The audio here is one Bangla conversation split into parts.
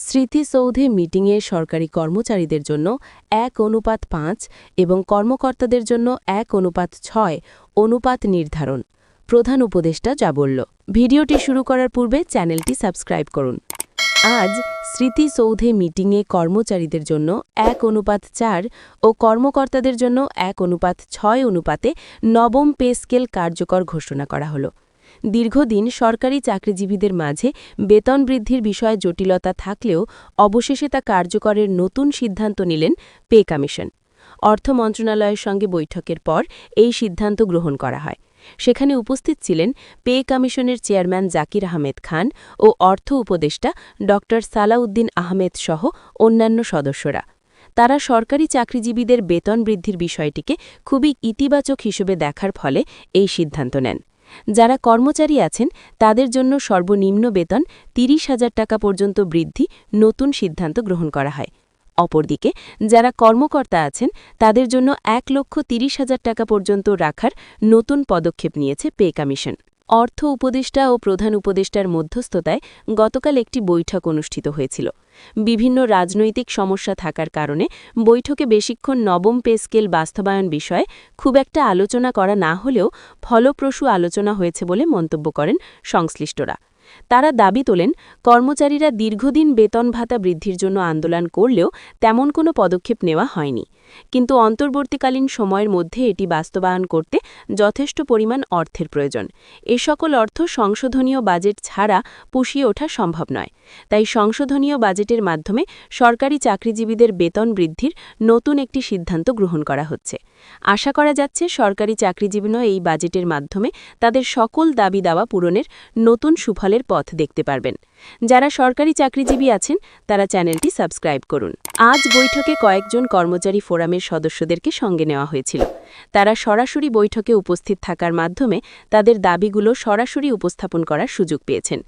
স্মৃতিসৌধে মিটিংয়ে সরকারি কর্মচারীদের জন্য ১:৫ এবং কর্মকর্তাদের জন্য ১:৬ অনুপাত নির্ধারণ। প্রধান উপদেষ্টা যা বলল। ভিডিওটি শুরু করার পূর্বে চ্যানেলটি সাবস্ক্রাইব করুন। আজ স্মৃতিসৌধে মিটিংয়ে কর্মচারীদের জন্য ১:৪ ও কর্মকর্তাদের জন্য ১:৬ অনুপাতে নবম পে স্কেল কার্যকর ঘোষণা করা হল। দীর্ঘদিন সরকারি চাকরিজীবীদের মাঝে বেতন বৃদ্ধির বিষয়ে জটিলতা থাকলেও অবশেষে তা কার্যকরের নতুন সিদ্ধান্ত নিলেন পে কমিশন। অর্থ মন্ত্রণালয়ের সঙ্গে বৈঠকের পর এই সিদ্ধান্ত গ্রহণ করা হয়। সেখানে উপস্থিত ছিলেন পে কমিশনের চেয়ারম্যান জাকির আহমেদ খান ও অর্থ উপদেষ্টা ড সালাউদ্দিন আহমেদ সহ অন্যান্য সদস্যরা। তারা সরকারি চাকরিজীবীদের বেতন বৃদ্ধির বিষয়টিকে খুবই ইতিবাচক হিসেবে দেখার ফলে এই সিদ্ধান্ত নেন। যারা কর্মচারী আছেন তাদের জন্য সর্বনিম্ন বেতন ৩০,০০০ টাকা পর্যন্ত বৃদ্ধি নতুন সিদ্ধান্ত গ্রহণ করা হয়। অপরদিকে যারা কর্মকর্তা আছেন তাদের জন্য ১,৩০,০০০ টাকা পর্যন্ত রাখার নতুন পদক্ষেপ নিয়েছে পে কমিশন। অর্থ উপদেষ্টা ও প্রধান উপদেষ্টার মধ্যস্থতায় গতকাল একটি বৈঠক অনুষ্ঠিত হয়েছিল। বিভিন্ন রাজনৈতিক সমস্যা থাকার কারণে বৈঠকে বেশিক্ষণ নবম পে স্কেল বাস্তবায়ন বিষয়ে খুব একটা আলোচনা করা না হলেও ফলপ্রসূ আলোচনা হয়েছে বলে মন্তব্য করেন সংশ্লিষ্টরা। তারা দাবি তোলেন, কর্মচারীরা দীর্ঘদিন বেতন ভাতা বৃদ্ধির জন্য আন্দোলন করলেও তেমন কোনো পদক্ষেপ নেওয়া হয়নি, কিন্তু অন্তর্বর্তীকালীন সময়ের মধ্যে এটি বাস্তবায়ন করতে যথেষ্ট পরিমাণ অর্থের প্রয়োজন। এ সকল অর্থ সংশোধনীয় বাজেট ছাড়া পুষিয়ে ওঠা সম্ভব নয়। তাই সংশোধনীয় বাজেটের মাধ্যমে সরকারি চাকরিজীবীদের বেতন বৃদ্ধির নতুন একটি সিদ্ধান্ত গ্রহণ করা হচ্ছে। আশা করা যাচ্ছে সরকারি চাকরিজীবীরা এই বাজেটের মাধ্যমে তাদের সকল দাবি দাওয়া পূরণের নতুন সুফলের পথ দেখতে পারবেন। যারা সরকারি চাকরিজীবী আছেন তারা চ্যানেলটি সাবস্ক্রাইব করুন। আজ বৈঠকে কয়েকজন কর্মচারী ফোরামের সদস্যদেরকে সঙ্গে নেওয়া হয়েছিল। তারা সরাসরি বৈঠকে উপস্থিত থাকার মাধ্যমে তাদের দাবিগুলো সরাসরি উপস্থাপন করার সুযোগ পেয়েছেন।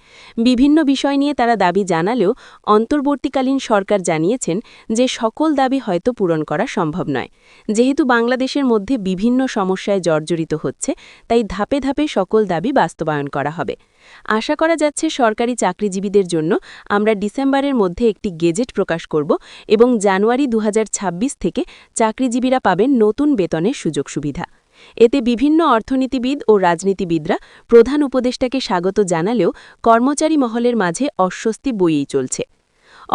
বিভিন্ন বিষয় নিয়ে তারা দাবি জানালেও অন্তর্বর্তীকালীন সরকার জানিয়েছেন যে সকল দাবি হয়তো পূরণ করা সম্ভব নয়। যেহেতু বাংলাদেশের মধ্যে বিভিন্ন সমস্যায় জর্জরিত হচ্ছে, তাই ধাপে ধাপে সকল দাবি বাস্তবায়ন করা হবে। আশা করা যাচ্ছে সরকারি চাকরিজীবীদের জন্য আমরা ডিসেম্বরের মধ্যে একটি গেজেট প্রকাশ করব এবং জানুয়ারি ২০২৬ থেকে চাকরিজীবীরা পাবেন নতুন বেতনের সুযোগ সুবিধা। এতে বিভিন্ন অর্থনীতিবিদ ও রাজনীতিবিদরা প্রধান উপদেষ্টাকে স্বাগত জানালেও কর্মচারী মহলের মাঝে অস্বস্তি বইয়েই চলছে।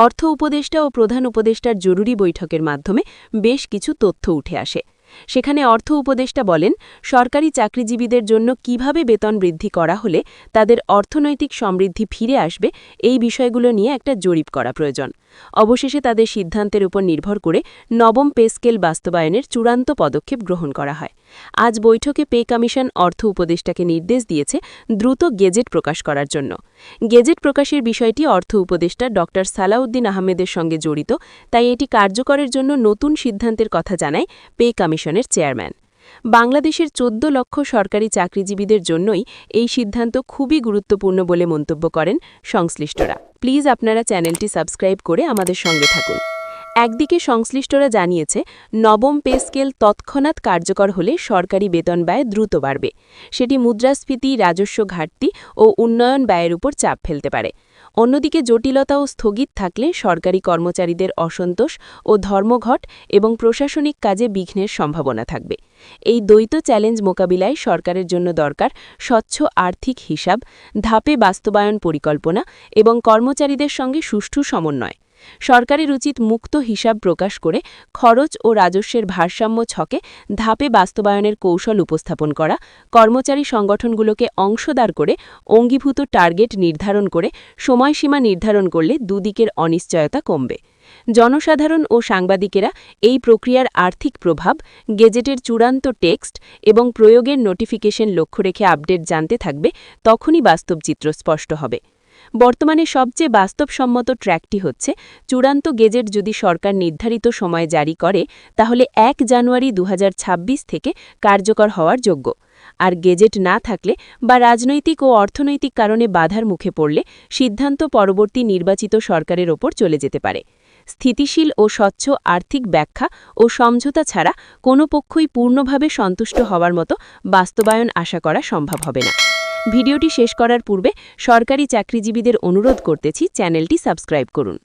অর্থ উপদেষ্টা ও প্রধান উপদেষ্টার জরুরি বৈঠকের মাধ্যমে বেশ কিছু তথ্য উঠে আসে। সেখানে অর্থ উপদেষ্টা বলেন, সরকারি চাকরিজীবীদের জন্য কিভাবে বেতন বৃদ্ধি করা হলে তাদের অর্থনৈতিক সমৃদ্ধি ফিরে আসবে, এই বিষয়গুলো নিয়ে একটা জরিপ করা প্রয়োজন। অবশেষে তাদের সিদ্ধান্তের উপর নির্ভর করে নবম পে স্কেল বাস্তবায়নের চূড়ান্ত পদক্ষেপ গ্রহণ করা হয়। আজ বৈঠকে পে কমিশন অর্থ উপদেষ্টাকে নির্দেশ দিয়েছে দ্রুত গেজেট প্রকাশ করার জন্য। গেজেট প্রকাশের বিষয়টি অর্থ উপদেষ্টা ড সালাউদ্দিন আহমেদের সঙ্গে জড়িত, তাই এটি কার্যকরের জন্য নতুন সিদ্ধান্তের কথা জানায় পে কমিশনের চেয়ারম্যান। বাংলাদেশের ১৪ লক্ষ সরকারি চাকরিজীবীদের জন্যই এই সিদ্ধান্ত খুবই গুরুত্বপূর্ণ বলে মন্তব্য করেন সংশ্লিষ্টরা। প্লিজ আপনারা চ্যানেলটি সাবস্ক্রাইব করে আমাদের সঙ্গে থাকুন। একদিকে সংশ্লিষ্টরা জানিয়েছে, নবম পে স্কেল তৎক্ষণাৎ কার্যকর হলে সরকারি বেতন ব্যয় দ্রুত বাড়বে। সেটি মুদ্রাস্ফীতি, রাজস্ব ঘাটতি ও উন্নয়ন ব্যয়ের উপর চাপ ফেলতে পারে। অন্যদিকে জটিলতা ও স্থগিত থাকলে সরকারি কর্মচারীদের অসন্তোষ ও ধর্মঘট এবং প্রশাসনিক কাজে বিঘ্নের সম্ভাবনা থাকবে। এই দ্বৈত চ্যালেঞ্জ মোকাবিলায় সরকারের জন্য দরকার স্বচ্ছ আর্থিক হিসাব, ধাপে বাস্তবায়ন পরিকল্পনা এবং কর্মচারীদের সঙ্গে সুষ্ঠু সমন্বয়। সরকারের উচিত মুক্ত হিসাব প্রকাশ করে খরচ ও রাজস্বের ভারসাম্য ছকে ধাপে বাস্তবায়নের কৌশল উপস্থাপন করা, কর্মচারী সংগঠনগুলোকে অংশদার করে অঙ্গীভূত টার্গেট নির্ধারণ করে সময়সীমা নির্ধারণ করলে দুদিকের অনিশ্চয়তা কমবে। জনসাধারণ ও সাংবাদিকেরা এই প্রক্রিয়ার আর্থিক প্রভাব, গেজেটের চূড়ান্ত টেক্সট এবং প্রয়োগের নোটিফিকেশন লক্ষ্য রেখে আপডেট জানতে থাকবে, তখনই বাস্তব চিত্র স্পষ্ট হবে। বর্তমানে সবচেয়ে বাস্তবসম্মত ট্র্যাকটি হচ্ছে, চূড়ান্ত গেজেট যদি সরকার নির্ধারিত সময়ে জারি করে তাহলে ১ জানুয়ারি ২০২৬ থেকে কার্যকর হওয়ার যোগ্য। আর গেজেট না থাকলে বা রাজনৈতিক ও অর্থনৈতিক কারণে বাধার মুখে পড়লে সিদ্ধান্ত পরবর্তী নির্বাচিত সরকারের ওপর চলে যেতে পারে। স্থিতিশীল ও স্বচ্ছ আর্থিক ব্যাখ্যা ও সমঝোতা ছাড়া কোনো পক্ষই পূর্ণভাবে সন্তুষ্ট হওয়ার মতো বাস্তবায়ন আশা করা সম্ভব হবে না। ভিডিওটি শেষ করার পূর্বে সরকারি চাকরিজীবীদের অনুরোধ করতেছি, চ্যানেলটি সাবস্ক্রাইব করুন।